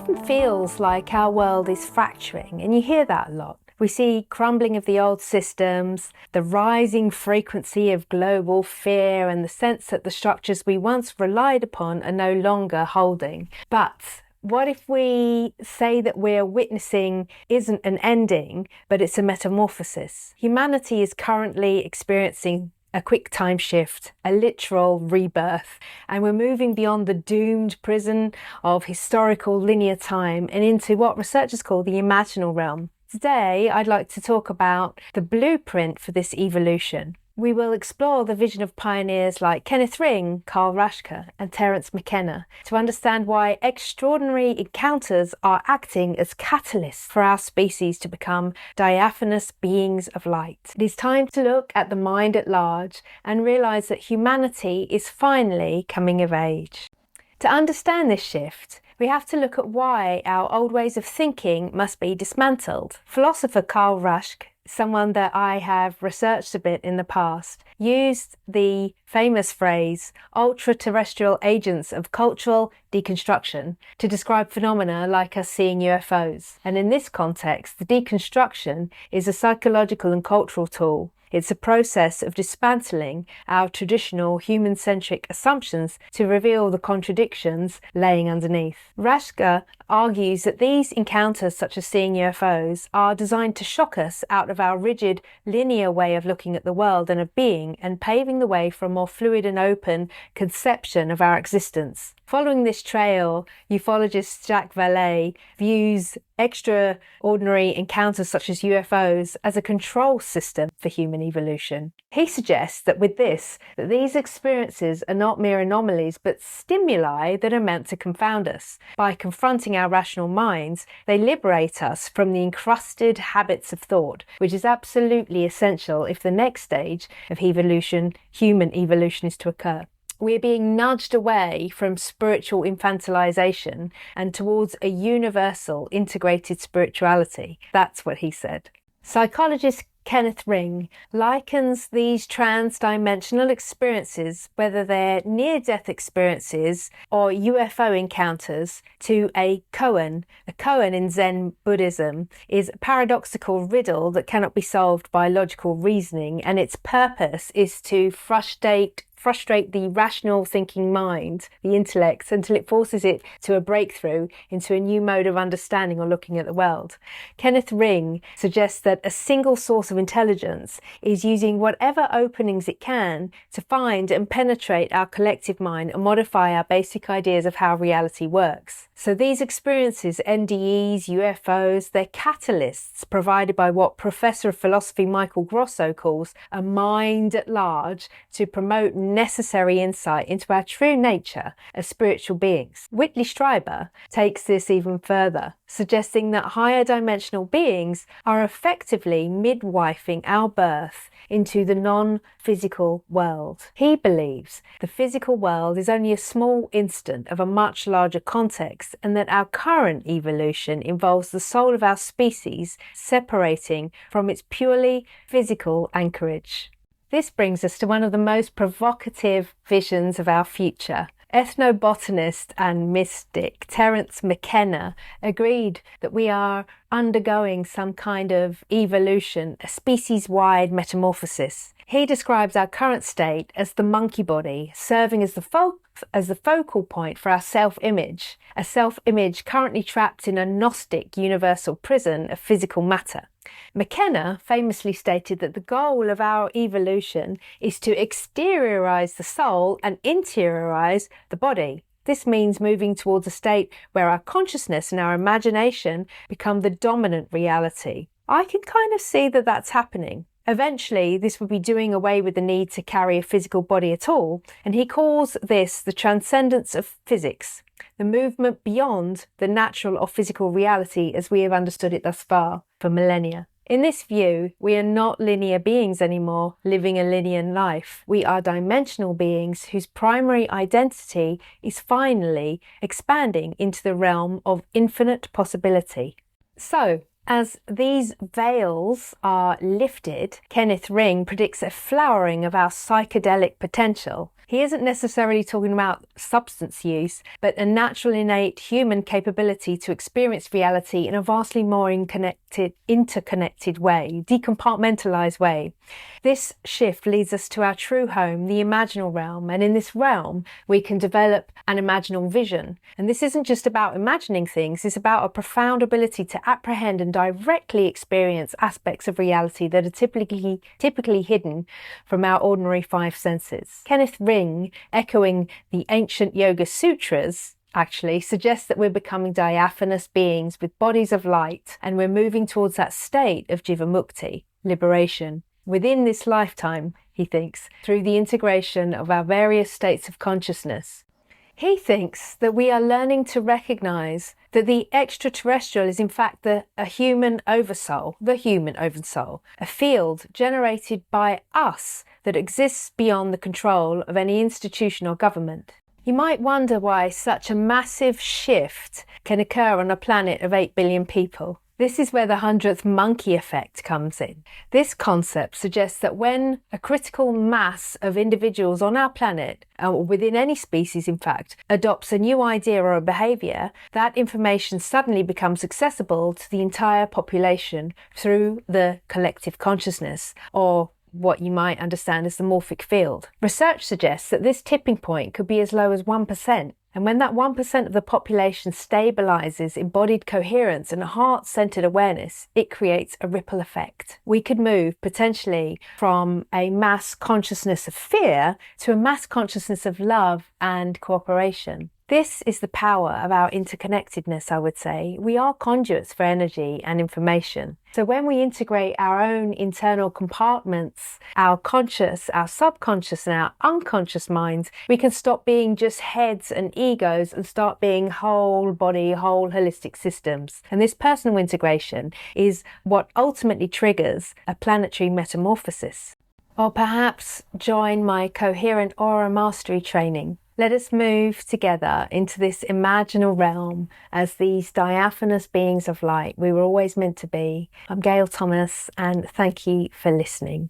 often feels like our world is fracturing, and you hear that a lot. We see crumbling of the old systems, the rising frequency of global fear, and the sense that the structures we once relied upon are no longer holding. But what if we say that we're witnessing isn't an ending, but it's a metamorphosis? Humanity is currently experiencing a quick time shift, a literal rebirth, and we're moving beyond the doomed prison of historical linear time and into what researchers call the imaginal realm. Today, I'd like to talk about the blueprint for this evolution. We will explore the vision of pioneers like Kenneth Ring, Carl Raschke, and Terence McKenna to understand why extraordinary encounters are acting as catalysts for our species to become diaphanous beings of light. It is time to look at the mind at large and realise that humanity is finally coming of age. To understand this shift, we have to look at why our old ways of thinking must be dismantled. Philosopher Carl Raschke, someone that I have researched a bit in the past, used the famous phrase ultra-terrestrial agents of cultural deconstruction to describe phenomena like us seeing UFOs. And in this context, the deconstruction is a psychological and cultural tool. It's a process of dismantling our traditional human-centric assumptions to reveal the contradictions laying underneath. Raschke argues that these encounters, such as seeing UFOs, are designed to shock us out of our rigid, linear way of looking at the world and of being, and paving the way for a more fluid and open conception of our existence. Following this trail, ufologist Jacques Vallée views extraordinary encounters such as UFOs as a control system for human evolution. He suggests that with this, that these experiences are not mere anomalies but stimuli that are meant to confound us. By confronting our rational minds, they liberate us from the encrusted habits of thought, which is absolutely essential if the next stage of evolution, human evolution, is to occur. We're being nudged away from spiritual infantilization and towards a universal integrated spirituality. That's what he said. Psychologist Kenneth Ring likens these trans-dimensional experiences, whether they're near-death experiences or UFO encounters, to a koan. A koan in Zen Buddhism is a paradoxical riddle that cannot be solved by logical reasoning, and its purpose is to frustrate the rational thinking mind, the intellect, until it forces it to a breakthrough into a new mode of understanding or looking at the world. Kenneth Ring suggests that a single source of intelligence is using whatever openings it can to find and penetrate our collective mind and modify our basic ideas of how reality works. So these experiences, NDEs, UFOs, they're catalysts provided by what Professor of Philosophy Michael Grosso calls a mind at large to promote necessary insight into our true nature as spiritual beings. Whitley Strieber takes this even further, suggesting that higher dimensional beings are effectively midwifing our birth into the non-physical world. He believes the physical world is only a small instant of a much larger context, and that our current evolution involves the soul of our species separating from its purely physical anchorage. This brings us to one of the most provocative visions of our future. Ethnobotanist and mystic Terence McKenna agreed that we are undergoing some kind of evolution, a species-wide metamorphosis. He describes our current state as the monkey body, serving as the focal point for our self-image, a self-image currently trapped in a Gnostic universal prison of physical matter. McKenna famously stated that the goal of our evolution is to exteriorize the soul and interiorize the body. This means moving towards a state where our consciousness and our imagination become the dominant reality. I can kind of see that that's happening. Eventually, this would be doing away with the need to carry a physical body at all, and he calls this the transcendence of physics, the movement beyond the natural or physical reality as we have understood it thus far for millennia. In this view, we are not linear beings anymore, living a linear life. We are dimensional beings whose primary identity is finally expanding into the realm of infinite possibility. So, As these veils are lifted, Kenneth Ring predicts a flowering of our psychedelic potential. He isn't necessarily talking about substance use, but a natural innate human capability to experience reality in a vastly more interconnected way, decompartmentalized way. This shift leads us to our true home, the imaginal realm, and in this realm we can develop an imaginal vision. And this isn't just about imagining things, it's about a profound ability to apprehend and directly experience aspects of reality that are typically hidden from our ordinary five senses. Kenneth Ring, echoing the ancient Yoga Sutras, actually suggests that we're becoming diaphanous beings with bodies of light, and we're moving towards that state of Jivamukti, liberation, within this lifetime, he thinks, through the integration of our various states of consciousness. He thinks that we are learning to recognize that the extraterrestrial is in fact the human oversoul, a field generated by us that exists beyond the control of any institution or government. You might wonder why such a massive shift can occur on a planet of 8 billion people. This is where the 100th monkey effect comes in. This concept suggests that when a critical mass of individuals on our planet, or within any species in fact, adopts a new idea or a behaviour, that information suddenly becomes accessible to the entire population through the collective consciousness, or what you might understand as the morphic field. Research suggests that this tipping point could be as low as 1%. And when that 1% of the population stabilizes embodied coherence and heart-centered awareness, it creates a ripple effect. We could move potentially from a mass consciousness of fear to a mass consciousness of love and cooperation. This is the power of our interconnectedness, I would say. We are conduits for energy and information. So when we integrate our own internal compartments, our conscious, our subconscious and our unconscious minds, we can stop being just heads and egos and start being whole body, whole holistic systems. And this personal integration is what ultimately triggers a planetary metamorphosis. Or perhaps join my coherent aura mastery training. Let us move together into this imaginal realm as these diaphanous beings of light we were always meant to be. I'm Gail Thomas, and thank you for listening.